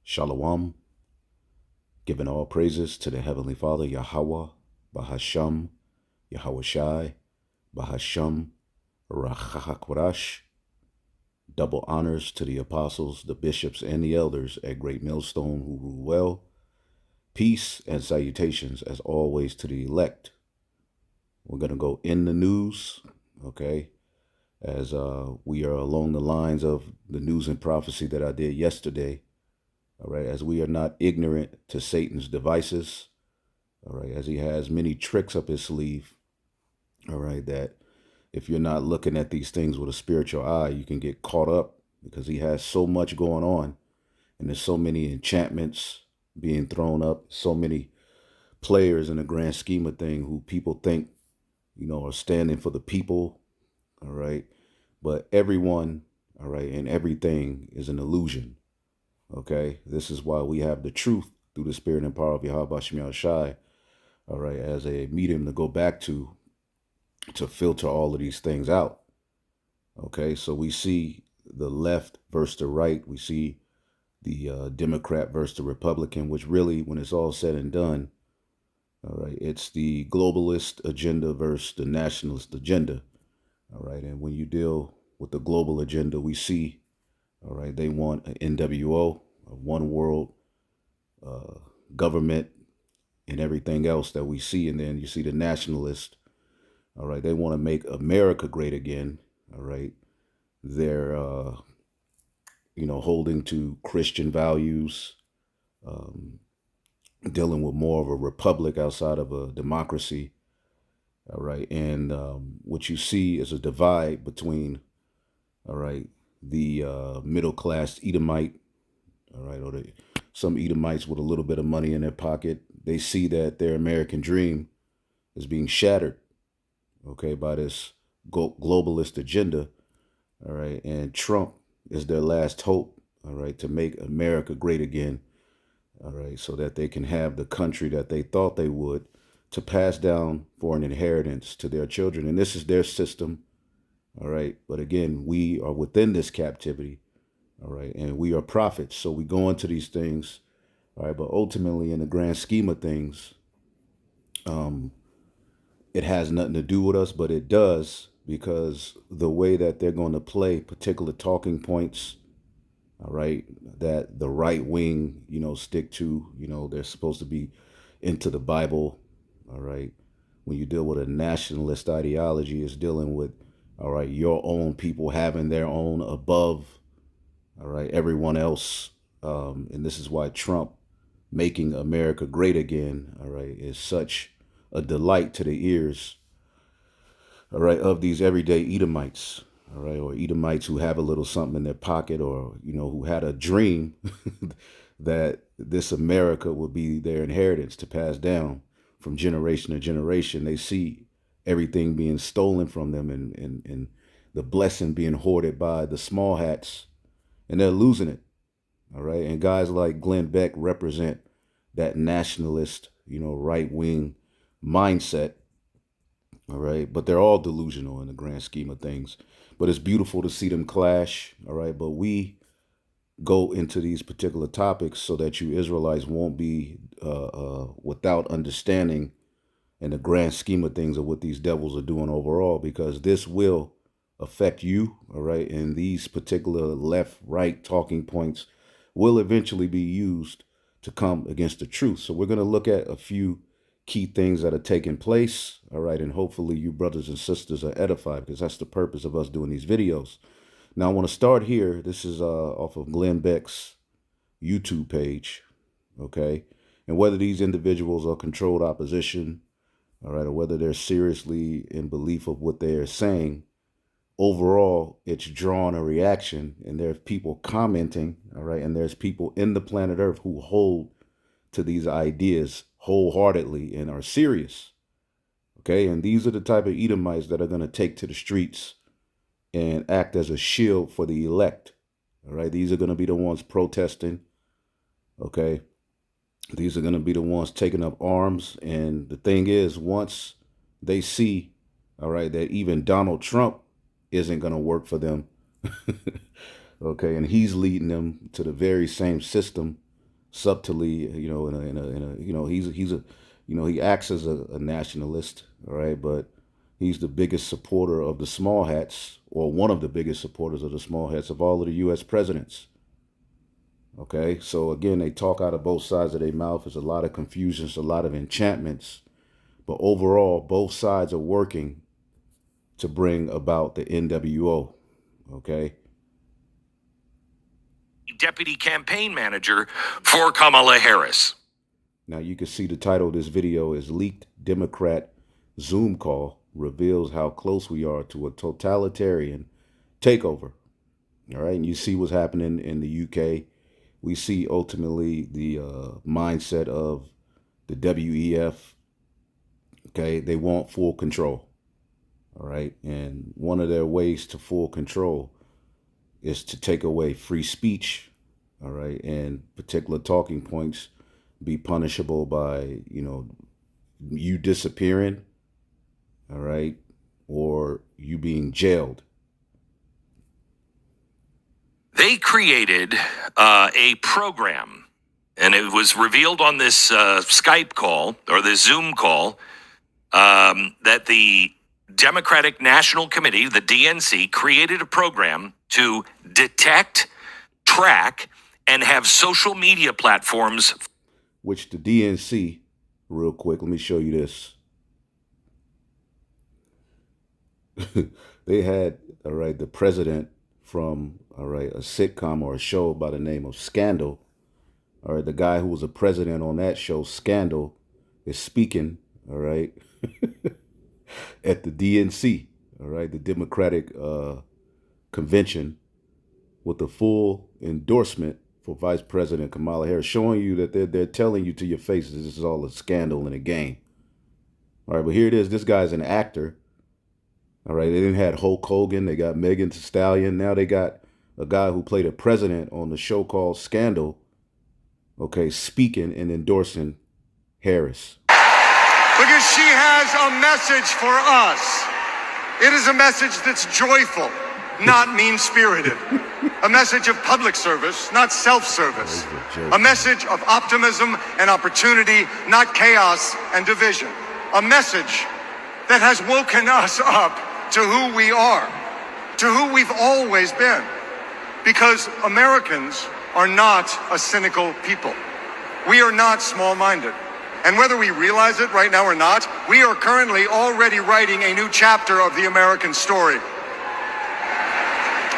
Shalom, giving all praises to the Heavenly Father, Yahweh, Bahasham, Yahweh Shai, Bahasham, Rachahakwarash. Double honors to the apostles, the bishops, and the elders at Great Millstone who rule well. Peace and salutations, as always, to the elect. We're going to go in the news, okay, as we are along the lines of the news and prophecy that I did yesterday. All right, as we are not ignorant to Satan's devices, all right, as he has many tricks up his sleeve, all right, that if you're not looking at these things with a spiritual eye, you can get caught up because he has so much going on and there's so many enchantments being thrown up, so many players in the grand scheme of things who people think, you know, are standing for the people, all right, but everyone, all right, and everything is an illusion. Okay, this is why we have the truth through the spirit and power of Yahweh Shem Shai, all right, as a medium to go back to filter all of these things out. Okay, so we see the left versus the right. We see the Democrat versus the Republican, which really, when it's all said and done, all right, it's the globalist agenda versus the nationalist agenda. All right, and when you deal with the global agenda, we see, all right, they want an NWO, a one world government, and everything else that we see. And then you see the nationalist, all right, they want to make America great again. All right, they're, you know, holding to Christian values, dealing with more of a republic outside of a democracy. All right, and what you see is a divide between, all right, the middle class Edomite, all right, or some Edomites with a little bit of money in their pocket. They see that their American dream is being shattered, okay, by this globalist agenda, all right, and Trump is their last hope, all right, to make America great again, all right, so that they can have the country that they thought they would to pass down for an inheritance to their children. And this is their system, all right, but again, we are within this captivity, all right, and we are prophets, so we go into these things, all right, but ultimately in the grand scheme of things, it has nothing to do with us, but it does, because the way that they're going to play particular talking points, all right, that the right wing, you know, stick to, you know, they're supposed to be into the Bible, all right. When you deal with a nationalist ideology, it's dealing with, all right, your own people having their own above, all right, everyone else. And this is why Trump making America great again, all right, is such a delight to the ears, all right, of these everyday Edomites, all right, or Edomites who have a little something in their pocket, or, you know, who had a dream that this America would be their inheritance to pass down from generation to generation. They see everything being stolen from them, and the blessing being hoarded by the small hats, and they're losing it, all right. And guys like Glenn Beck represent that nationalist, you know, right-wing mindset, all right, but they're all delusional in the grand scheme of things. But it's beautiful to see them clash, all right. But we go into these particular topics so that you Israelites won't be without understanding in the grand scheme of things of what these devils are doing overall, because this will affect you, all right. And these particular left-right talking points will eventually be used to come against the truth. So we're going to look at a few key things that are taking place, all right, and hopefully you brothers and sisters are edified, because that's the purpose of us doing these videos. Now I want to start here. This is off of Glenn Beck's YouTube page, okay, and whether these individuals are controlled opposition, all right, or whether they're seriously in belief of what they're saying, overall, it's drawn a reaction, and there's people commenting, all right, and there's people in the planet Earth who hold to these ideas wholeheartedly and are serious, okay, and these are the type of Edomites that are going to take to the streets and act as a shield for the elect, all right. These are going to be the ones protesting, okay. These are going to be the ones taking up arms, and the thing is, once they see, all right, that even Donald Trump isn't going to work for them, okay, and he's leading them to the very same system, subtly, he's a, he acts as a nationalist, all right, but he's the biggest supporter of the small hats, or one of the biggest supporters of the small hats of all of the U.S. presidents. Okay, so again, they talk out of both sides of their mouth. There's a lot of confusions, a lot of enchantments, but overall, both sides are working to bring about the NWO. Okay. Deputy campaign manager for Kamala Harris. Now you can see the title of this video is Leaked Democrat Zoom Call Reveals How Close We Are to a Totalitarian Takeover. All right, and you see what's happening in the UK. We see ultimately the mindset of the WEF. Okay, they want full control. All right, and one of their ways to full control is to take away free speech. All right, and particular talking points be punishable by, you disappearing. All right, or you being jailed. They created a program, and it was revealed on this Skype call or this Zoom call that the Democratic National Committee, the DNC, created a program to detect, track, and have social media platforms. Which the DNC, real quick, let me show you this. They had, all right, the president from, all right, a sitcom or a show by the name of Scandal. All right, the guy who was a president on that show, Scandal, is speaking, all right, at the DNC, all right, the Democratic convention, with the full endorsement for Vice President Kamala Harris, showing you that they're telling you to your face that this is all a scandal and a game. All right, but here it is. This guy's an actor. All right, they didn't have Hulk Hogan. They got Megan Thee Stallion. Now they got a guy who played a president on the show called Scandal, okay, speaking and endorsing Harris. Because she has a message for us. It is a message that's joyful, not mean-spirited. A message of public service, not self-service. A message of optimism and opportunity, not chaos and division. A message that has woken us up to who we are, to who we've always been. Because Americans are not a cynical people. We are not small-minded. And whether we realize it right now or not, we are currently already writing a new chapter of the American story.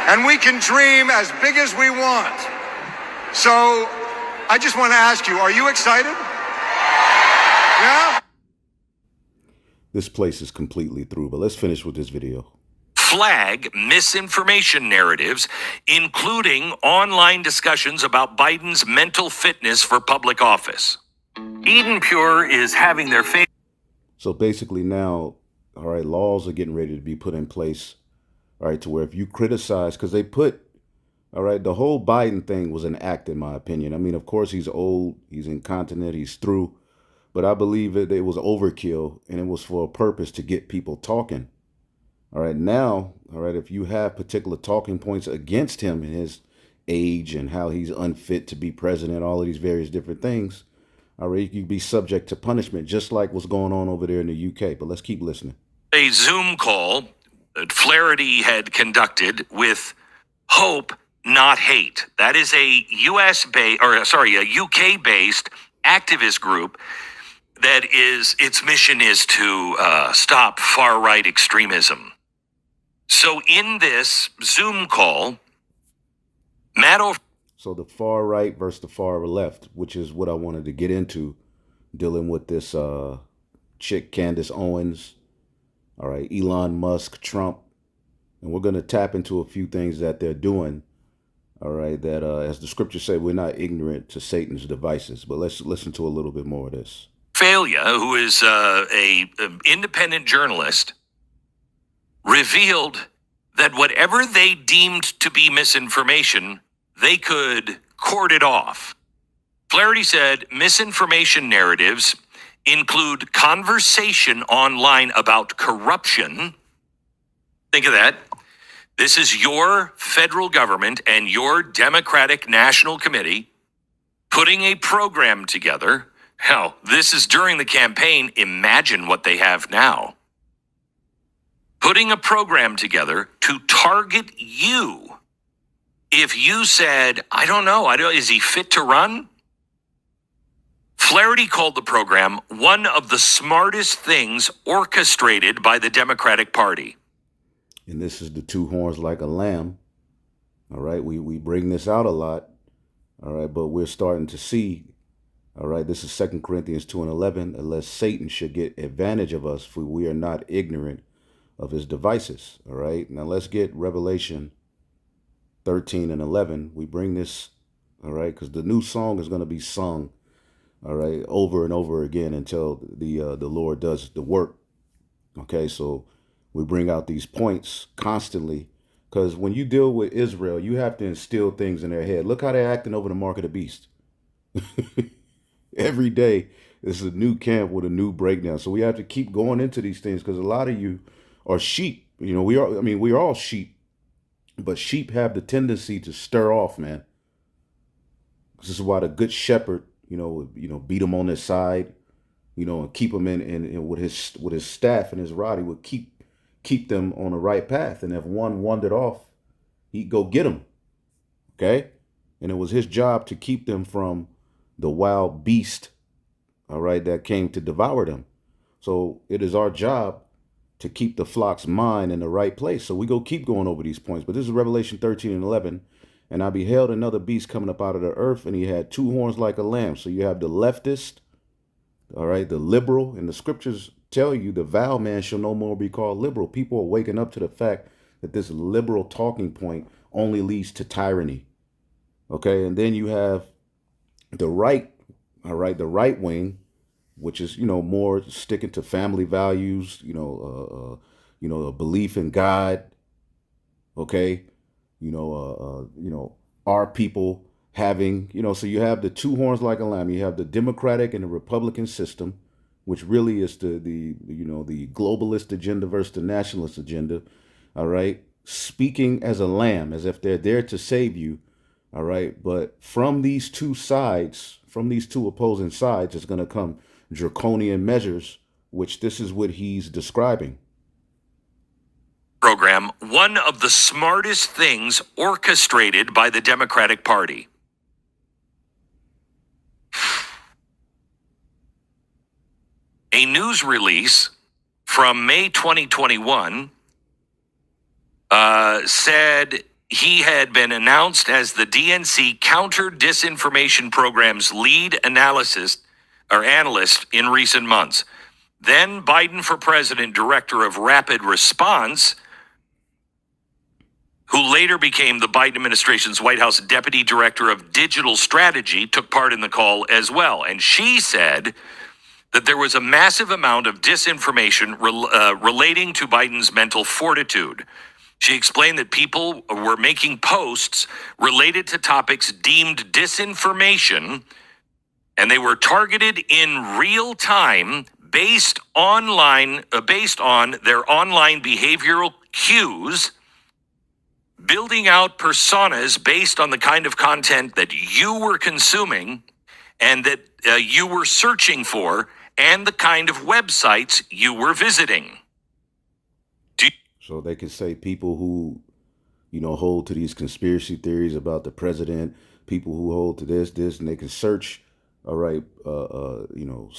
And we can dream as big as we want. So I just want to ask you, are you excited? Yeah? This place is completely through, but let's finish with this video. Flag misinformation narratives, including online discussions about Biden's mental fitness for public office. Eden Pure is having their favorite. So basically now, all right, laws are getting ready to be put in place, all right, to where if you criticize, because they put, all right, the whole Biden thing was an act, in my opinion. I mean, of course, he's old, he's incontinent, he's through, but I believe it was overkill, and it was for a purpose to get people talking. All right, now, all right, if you have particular talking points against him and his age and how he's unfit to be president, all of these various different things, all right, you could be subject to punishment, just like what's going on over there in the UK. But let's keep listening. A Zoom call that Flaherty had conducted with Hope Not Hate. That is a a UK-based activist group that its mission is to stop far-right extremism. So in this Zoom call, So the far right versus the far left, which is what I wanted to get into, dealing with this chick, Candace Owens, all right, Elon Musk, Trump. And we're going to tap into a few things that they're doing, all right, that as the scriptures say, we're not ignorant to Satan's devices. But let's listen to a little bit more of this. Failure, who is an independent journalist, revealed that whatever they deemed to be misinformation, they could court it off. Flaherty said misinformation narratives include conversation online about corruption. Think of that. This is your federal government and your Democratic National Committee putting a program together. Hell, this is during the campaign. Imagine what they have now. Putting a program together to target you. If you said, I don't know, is he fit to run? Flaherty called the program one of the smartest things orchestrated by the Democratic Party. And this is the two horns like a lamb. All right, we bring this out a lot. All right, but we're starting to see, all right, this is 2 Corinthians 2:11, unless Satan should get advantage of us, for we are not ignorant of his devices. All right, now let's get Revelation 13:11. We bring this, all right, because the new song is going to be sung, all right, over and over again until the Lord does the work. Okay, so we bring out these points constantly, because when you deal with Israel, you have to instill things in their head. Look how they're acting over the mark of the beast. Every day is a new camp with a new breakdown. So we have to keep going into these things, because a lot of you are sheep. You know, we're all sheep, but sheep have the tendency to stir off, man. This is why the good shepherd, you know, beat him on his side, you know, and keep him in with his staff and his rod. He would keep them on the right path. And if one wandered off, he'd go get him. Okay. And it was his job to keep them from the wild beast, all right, that came to devour them. So it is our job to keep the flock's mind in the right place. So we keep going over these points. But this is Revelation 13:11. And I beheld another beast coming up out of the earth, and he had two horns like a lamb. So you have the leftist, all right, the liberal, and the scriptures tell you the vile man shall no more be called liberal. People are waking up to the fact that this liberal talking point only leads to tyranny. Okay, and then you have the right, all right, the right wing, which is, you know, more sticking to family values, you know, a belief in God. Okay, you know, our people having, you know, so you have the two horns like a lamb. You have the Democratic and the Republican system, which really is the globalist agenda versus the nationalist agenda. All right, speaking as a lamb, as if they're there to save you. All right, but from these two sides, from these two opposing sides, is going to come draconian measures, which this is what he's describing. Program, one of the smartest things orchestrated by the Democratic Party. A news release from May 2021 said he had been announced as the DNC Counter Disinformation Program's lead analyst in recent months. Then Biden for President Director of Rapid Response, who later became the Biden administration's White House Deputy Director of Digital Strategy, took part in the call as well. And she said that there was a massive amount of disinformation relating to Biden's mental fortitude. She explained that people were making posts related to topics deemed disinformation, and they were targeted in real time based on their online behavioral cues, building out personas based on the kind of content that you were consuming and that you were searching for, and the kind of websites you were visiting. So they can say people who, you know, hold to these conspiracy theories about the president, people who hold to this, and they can search, all right, you know,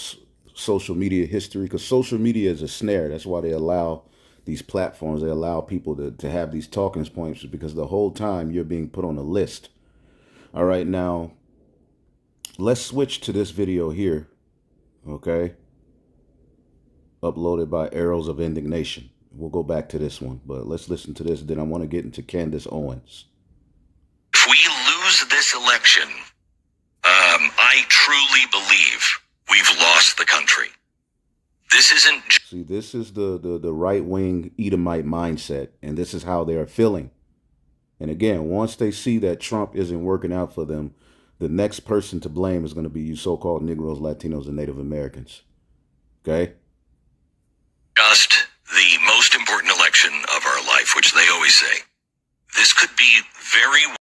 social media history, because social media is a snare. That's why they allow these platforms, they allow people to have these talking points, because the whole time you're being put on a list. All right, now let's switch to this video here, okay? Uploaded by Arrows of Indignation. We'll go back to this one, but let's listen to this. Then I want to get into Candace Owens. If we lose this election, I truly believe we've lost the country. This isn't... See, this is the right-wing Edomite mindset, and this is how they are feeling. And again, once they see that Trump isn't working out for them, the next person to blame is going to be you so-called Negroes, Latinos, and Native Americans. Okay? Just the most important election of our life, which they always say. This could be very